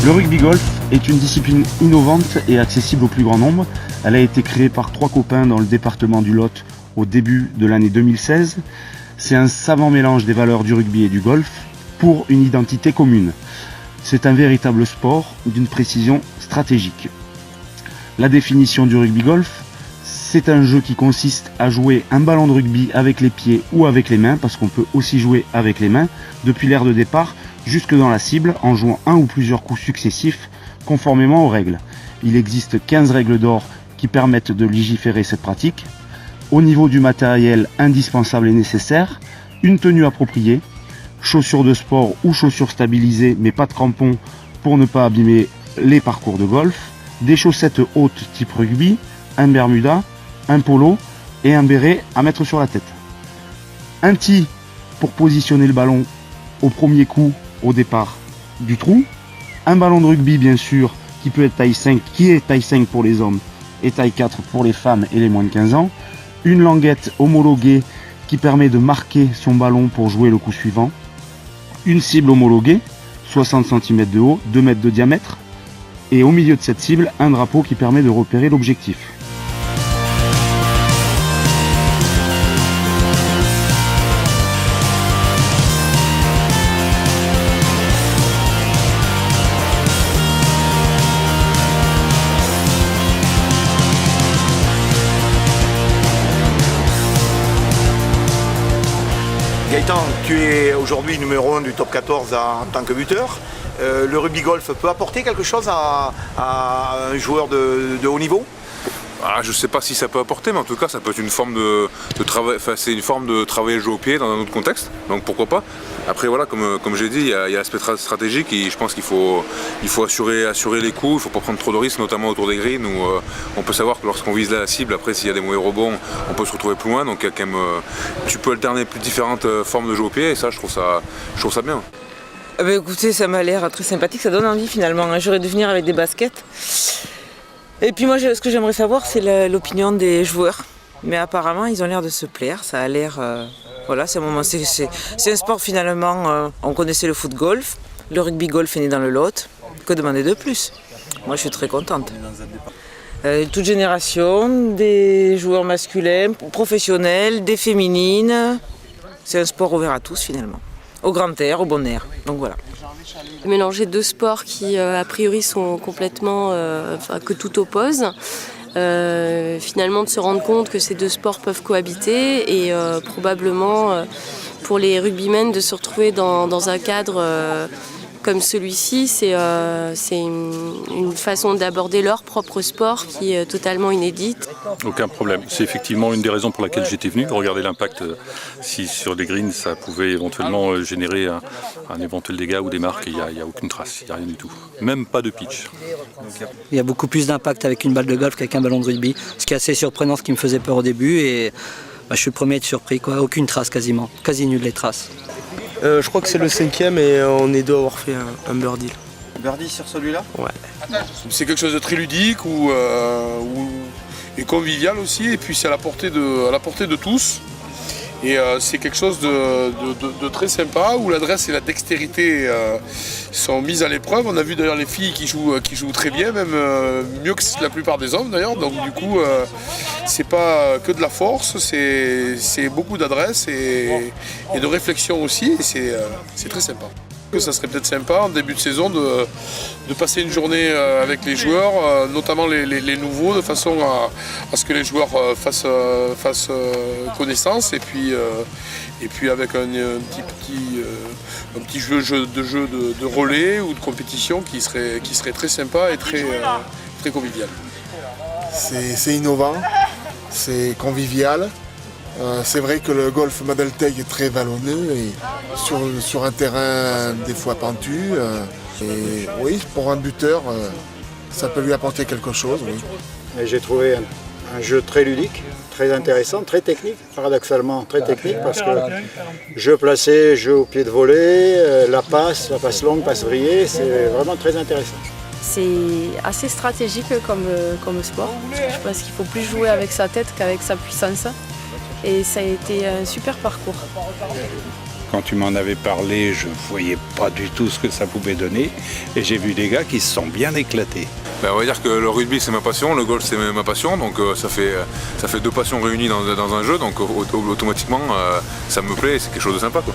Le rugby golf est une discipline innovante et accessible au plus grand nombre. Elle a été créée par 3 copains dans le département du Lot au début de l'année 2016. C'est un savant mélange des valeurs du rugby et du golf pour une identité commune. C'est un véritable sport d'une précision stratégique. La définition du rugby golf, c'est un jeu qui consiste à jouer un ballon de rugby avec les pieds ou avec les mains, parce qu'on peut aussi jouer avec les mains, depuis l'aire de départ jusque dans la cible, en jouant un ou plusieurs coups successifs, conformément aux règles. Il existe 15 règles d'or qui permettent de légiférer cette pratique. Au niveau du matériel indispensable et nécessaire, une tenue appropriée, chaussures de sport ou chaussures stabilisées mais pas de crampons pour ne pas abîmer les parcours de golf, des chaussettes hautes type rugby, un bermuda, un polo et un béret à mettre sur la tête. Un tee pour positionner le ballon au premier coup au départ du trou, un ballon de rugby bien sûr qui peut être taille 5, qui est taille 5 pour les hommes et taille 4 pour les femmes et les moins de 15 ans, une languette homologuée qui permet de marquer son ballon pour jouer le coup suivant, une cible homologuée, 60 cm de haut, 2 mètres de diamètre, et au milieu de cette cible, un drapeau qui permet de repérer l'objectif. Gaëtan, tu es aujourd'hui numéro 1 du top 14 en tant que buteur. Le rugby golf peut apporter quelque chose à un joueur de haut niveau ? Je ne sais pas si ça peut apporter, mais en tout cas ça peut être une forme de travail. Enfin, c'est une forme de travailler le jeu au pied dans un autre contexte, donc pourquoi pas. Après voilà, comme j'ai dit, il y a l'aspect stratégique et je pense qu'il faut assurer les coups, il ne faut pas prendre trop de risques, notamment autour des greens où on peut savoir que lorsqu'on vise la cible, après s'il y a des mauvais rebonds, on peut se retrouver plus loin, donc quand même, tu peux alterner plus différentes formes de jeu au pied et ça je trouve ça bien. Écoutez, ça m'a l'air très sympathique, ça donne envie finalement. J'aurais dû venir avec des baskets. Et puis moi, ce que j'aimerais savoir, c'est l'opinion des joueurs. Mais apparemment, ils ont l'air de se plaire. Ça a l'air... voilà, c'est un sport finalement... on connaissait le foot golf. Le rugby golf est né dans le Lot. Que demander de plus ? Moi, je suis très contente. Toute génération, des joueurs masculins, professionnels, des féminines. C'est un sport ouvert à tous finalement. Au grand air, au bon air. Donc voilà. Mélanger 2 sports qui a priori sont complètement que tout oppose. Finalement de se rendre compte que ces 2 sports peuvent cohabiter et probablement pour les rugbymen de se retrouver dans un cadre comme celui-ci, c'est une façon d'aborder leur propre sport qui est totalement inédite. Aucun problème. C'est effectivement une des raisons pour laquelle j'étais venu. Regarder l'impact si sur les greens ça pouvait éventuellement générer un éventuel dégât ou des marques. Il n'y a aucune trace, il n'y a rien du tout. Même pas de pitch. Il y a beaucoup plus d'impact avec une balle de golf qu'avec un ballon de rugby. Ce qui est assez surprenant, ce qui me faisait peur au début. Et je suis le premier à être surpris. Aucune trace quasiment. Quasi nulle les traces. Je crois que c'est le 5e et on est deux à avoir fait un birdie. Birdie sur celui-là ? Ouais. C'est quelque chose de très ludique et convivial aussi, et puis c'est à la portée de tous. Et c'est quelque chose de très sympa, où l'adresse et la dextérité sont mises à l'épreuve. On a vu d'ailleurs les filles qui jouent très bien, même mieux que la plupart des hommes d'ailleurs. Donc du coup, c'est pas que de la force, c'est beaucoup d'adresse et de réflexion aussi. Et c'est très sympa. Ça serait peut-être sympa en début de saison de passer une journée avec les joueurs, notamment les nouveaux, de façon à ce que les joueurs fassent connaissance et puis avec un petit jeu de relais ou de compétition qui serait très sympa et très convivial. C'est innovant, c'est convivial. C'est vrai que le golf Madelteg est très vallonneux et sur un terrain des fois pentu. Et oui, pour un buteur, ça peut lui apporter quelque chose. Oui. J'ai trouvé un jeu très ludique, très intéressant, très technique, paradoxalement très technique, parce que jeu placé, jeu au pied de volée, la passe longue, passe vrillée, c'est vraiment très intéressant. C'est assez stratégique comme sport. Je pense qu'il faut plus jouer avec sa tête qu'avec sa puissance. et ça a été un super parcours. Quand tu m'en avais parlé, je ne voyais pas du tout ce que ça pouvait donner et j'ai vu des gars qui se sont bien éclatés. Ben, on va dire que le rugby c'est ma passion, le golf c'est ma passion, donc ça fait deux passions réunies dans un jeu, donc automatiquement ça me plaît, c'est quelque chose de sympa, quoi.